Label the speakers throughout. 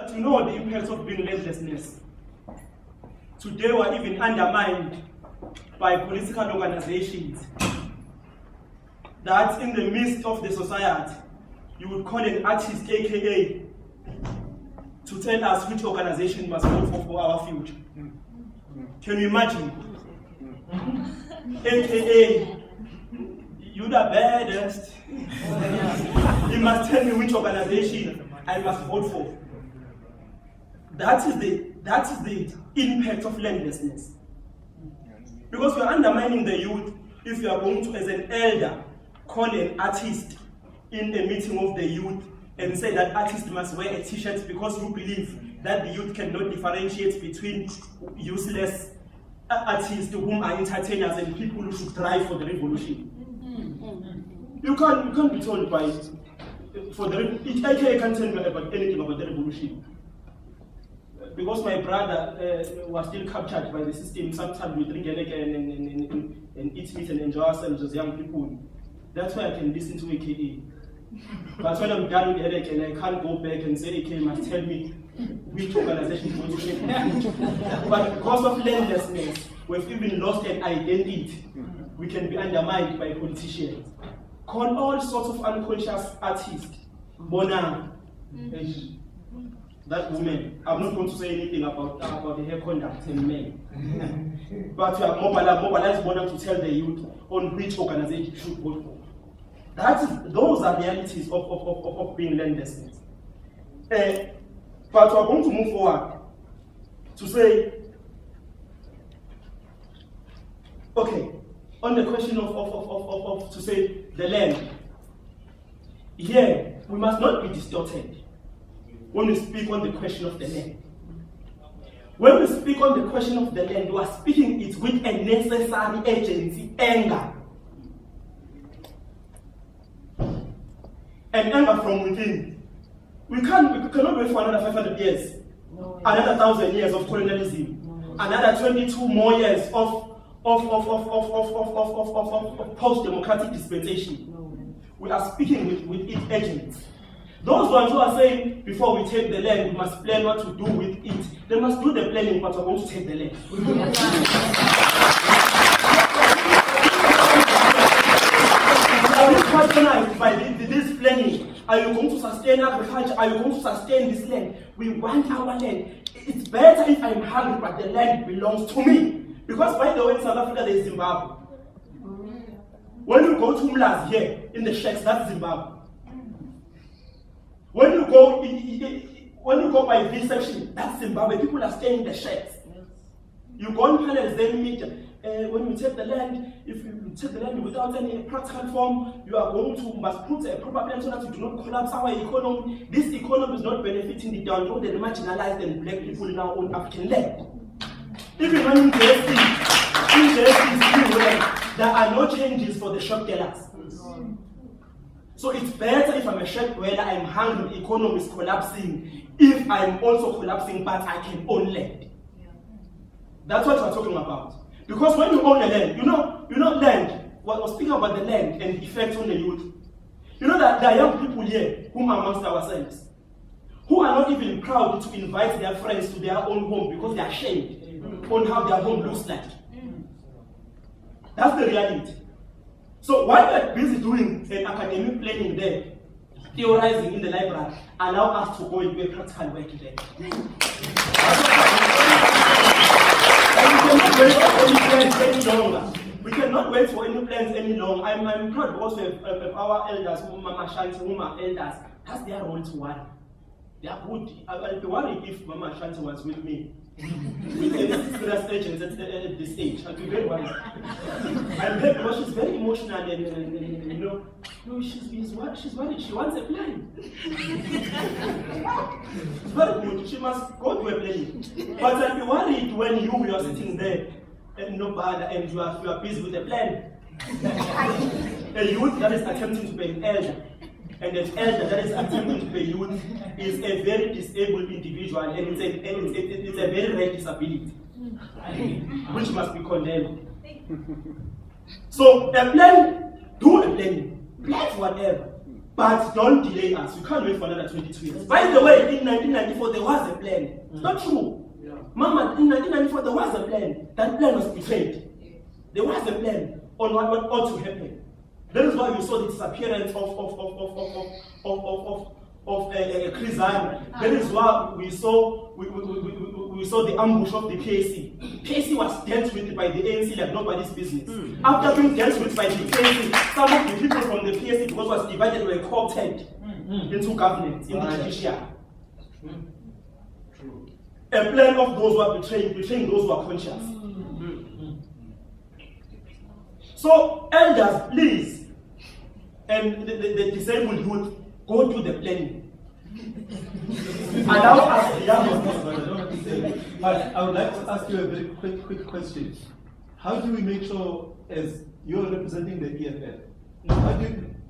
Speaker 1: to know the impacts of being landlessness. Today we are even undermined by political organizations that in the midst of the society, you would call an artist, aka, to tell us which organization must vote for our future. Can you imagine? AKA, you're the baddest. You must tell me which organization I must vote for. That is the impact of landlessness. Because we are undermining the youth if you are going to, as an elder, call an artist in a meeting of the youth and say that artist must wear a t-shirt because you believe that the youth cannot differentiate between useless artists whom are entertainers and people who should drive for the revolution. You can't be told by I can't tell me about anything about the revolution. Because my brother was still captured by the system. Sometimes we drink and eat meat and enjoy ourselves as young people. That's why I can listen to AKA. But when I'm done with headache and I can't go back and say AKA must tell me which organization is going to shape my future. But because of landlessness, we've even lost an identity. We can be undermined by politicians. Call all sorts of unconscious artists. Bona, that woman. I'm not going to say anything about her conduct and men. But we are mobilized Bona to tell the youth on which organization you should vote for. Those are realities of being landlessness. But we're going to move forward to say, okay, on the question of to say the land, here we must not be distorted when we speak on the question of the land. When we speak on the question of the land, we are speaking it with a necessary agency, anger. And anger from within. We cannot wait for another 500 years, another 1,000 years of colonialism, another 22 more years of post-democratic dispensation. We are speaking with its agents. Those ones who are saying, before we take the land, we must plan what to do with it. They must do the planning, but we're going to take the land. Are you patronized by this planning? Are you going to sustain agriculture? Are you going to sustain this land? We want our land. It's better if I'm hungry, but the land belongs to me. Because by the way, in South Africa, there is Zimbabwe. When you go to Mlas here, in the shacks, that's Zimbabwe. When you go by this section, that's Zimbabwe. People are staying in the shacks. You go on panels, then meet. When you take the land, if you take the land without any practical form, you are going to must put a proper plan so that you do not collapse our economy. This economy is not benefiting the downtrodden, the marginalized, and black people in our own African land. Even when in there are no changes for the shop tellers. So it's better if I'm a shop dweller, I'm hungry, the economy is collapsing, if I'm also collapsing, but I can own land. That's what we're talking about. Because when you own a land, you know land, we're speaking about the land and the effect on the youth. You know that there are young people here whom are amongst ourselves, who are not even proud to invite their friends to their own home because they are ashamed on how their home looks like. That's the reality. So while we're busy doing an academic planning there, theorizing in the library, allow us to go and do a practical work there. We cannot wait for any plans any longer. I'm proud because of our elders, Mama Shanti, whom are elders. That's their role to worry. They are good. I'd be worried if Mama Shanti was with me. With any serious agents at this age. I'd be very worried. I'm happy because she's very emotional and no, she's worried. She wants a plan. It's very good. She must go to a plan. But I'd be worried when you are sitting there and nobody and you are busy with a plan. A youth that is attempting to be an elder. And an elder that is attempting to be youth is a very disabled individual, and it's a very rare disability, which must be condemned. So a plan, do a plan for whatever. But don't delay us. You can't wait for another 22 years. By the way, in 1994, there was a plan. It's not true. Yeah. Mama, in 1994, there was a plan. That plan was betrayed. There was a plan on what ought to happen. That is why we saw the disappearance of Krizan. That is why we saw the ambush of the PAC. PAC was dealt with by the ANC like nobody's business. After being dealt with by the ANC, some of the people from the PAC, because it was divided, were co-opted into government, in the judiciary. A plan of those who are betraying those who are conscious. So, elders, please, and the disabled youth, go do the planning. Allow us the young ones.
Speaker 2: But I would like to ask you a very quick question. How do we make sure, as you're representing the EFF,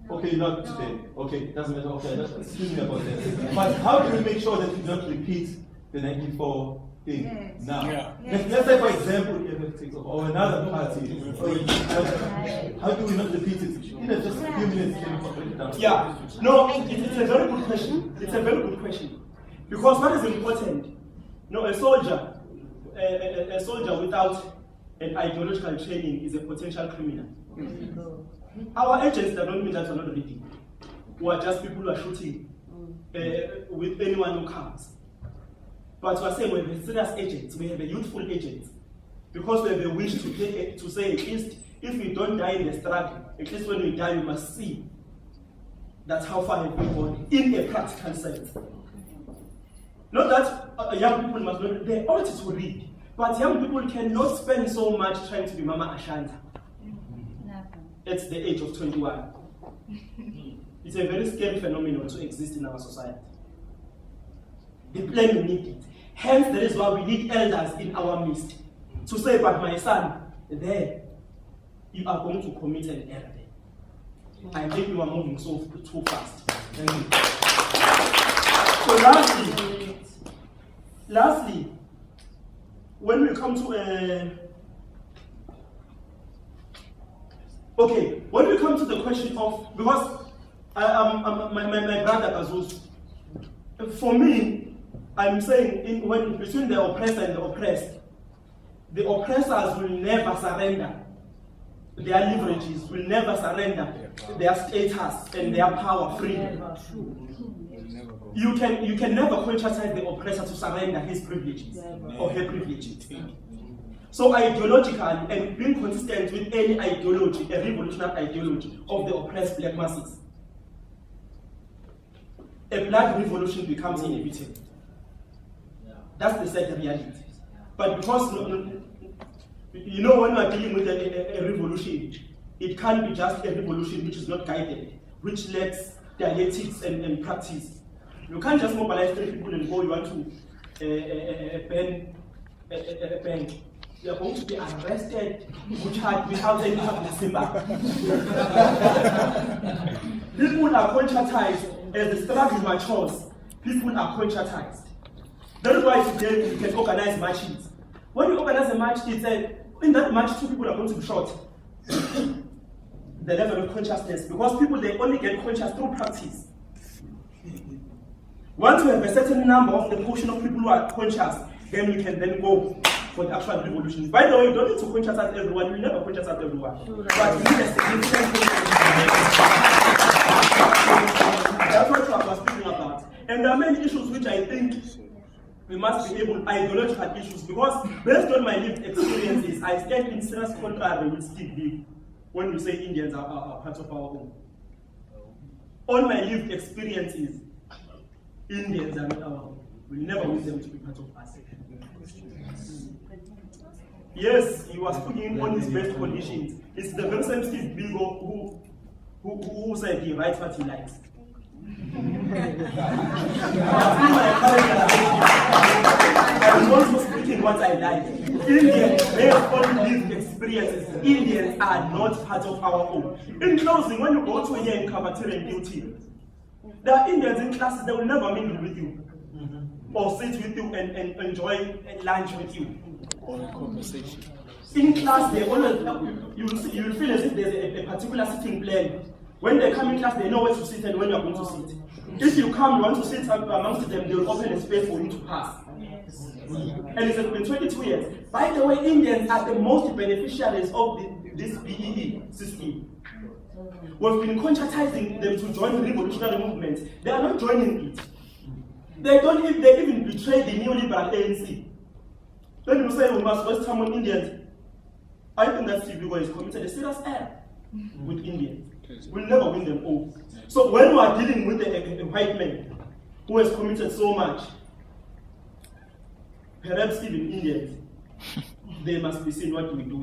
Speaker 2: okay, not today, okay, doesn't matter, okay, excuse me about that. But how do we make sure that we don't repeat the 94 thing now? Let's say, for example, EFF takes over, or another party, how do we not repeat it? In just a few minutes, can you break it down?
Speaker 1: Yeah, no, it's a very good question. It's a very good question. Because what is important? No, a soldier without an ideological training is a potential criminal. Our agents that don't mean that we're not reading. We are just people who are shooting with anyone who comes. But we are saying we have a serious agent, we have a youthful agent. Because we have a wish to say, at least if we don't die in the struggle, at least when we die, we must see that's how far have we gone in a practical sense. Not that young people must not, they ought to read, but young people cannot spend so much trying to be Mama Ashanta. At the age of 21. It's a very scary phenomenon to exist in our society. The plan we need it. Hence, that is why we need elders in our midst to say, but my son, there, you are going to commit an error. I think you are moving too fast. Thank you. So lastly, when we come to when we come to the question of, because my brother Kazus, for me, I'm saying between the oppressor and the oppressed, the oppressors will never surrender. Their leverages will never surrender their status and their power freely. You can never conscientize the oppressor to surrender his privileges or her privileges. So ideologically and being consistent with any ideology, a revolutionary ideology of the oppressed black masses, a black revolution becomes inevitable. That's the sad reality. But because when we are dealing with a revolution, it can't be just a revolution which is not guided, which lacks dialectics and practice. You can't just mobilize 3 people and go, you want to ban a bank. You are going to be arrested without any publicity. People are conscientized as the struggle matures. People are conscientized. That is why today we can organize marches. When you organize a march, it's in that march 2 people are going to be shot. The level of consciousness, because people, they only get conscious through practice. Once we have a certain number of the portion of people who are conscious, then we can then go for the actual revolution. By the way, you don't need to conscientize everyone, you never conscientize everyone. But we need a significant That's what I was speaking about. And there are many issues which I think we must be able, ideological issues, because based on my lived experiences, I stand in serious contrary with Steve Biko when we say Indians are part of our own. On my lived experiences, Indians are not our own. We never want them to be part of us. Yes, he was putting on his best conditions. It's the very same Steve Biko who said he writes what he likes. I'm also speaking what I like. Indians, they have only lived experiences. Indians are not part of our own. In closing, when you go to here in cafeteria and duty, there are Indians in classes that will never mingle with you, or sit with you and enjoy lunch with you. In class, they always, you will feel as if there's a particular sitting plan When they come in class, they know where to sit and when you are going to sit. If you come, you want to sit amongst them, they will open a space for you to pass. And it's been 22 years. By the way, Indians are the most beneficiaries of this BEE system. We've been conscientizing them to join the revolutionary movement. They are not joining it. They even betray the neoliberal ANC. Then you say we must waste time on Indians. I think that Biko has committed a serious error with Indians. We'll never win them all. So when we are dealing with a white man who has committed so much, perhaps even Indians, they must be seen what we do.